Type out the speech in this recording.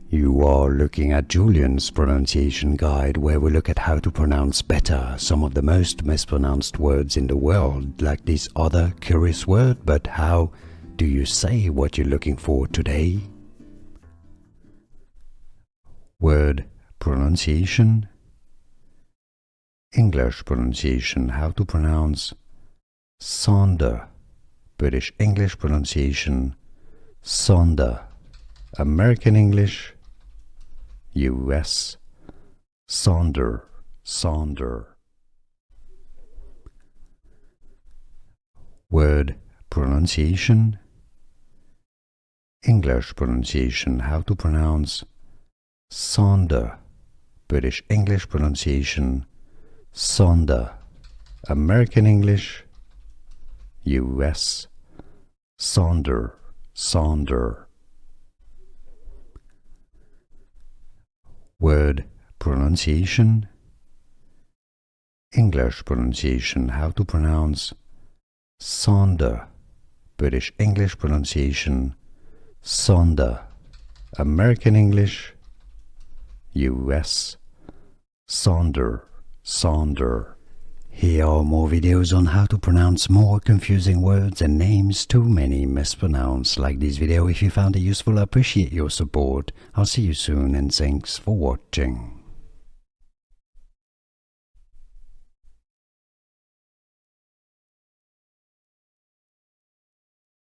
You are looking at Julian's pronunciation guide, where we look at how to pronounce better some of the most mispronounced words in the world, like this other curious word. But how do you say what you're looking for today? Word pronunciation. English pronunciation, how to pronounce Sonder. British English pronunciation Sonder. American English, US, Sonder, Sonder. Word pronunciation. English pronunciation, how to pronounce Sonder. British English pronunciation Sonder. American English, US, Sonder, Sonder. Word pronunciation. English pronunciation, how to pronounce Sonder. British English pronunciation Sonder. American English, US, Sonder, Sonder. Here are more videos on how to pronounce more confusing words and names too many mispronounced. Like this video if you found it useful. I appreciate your support. I'll see you soon and thanks for watching.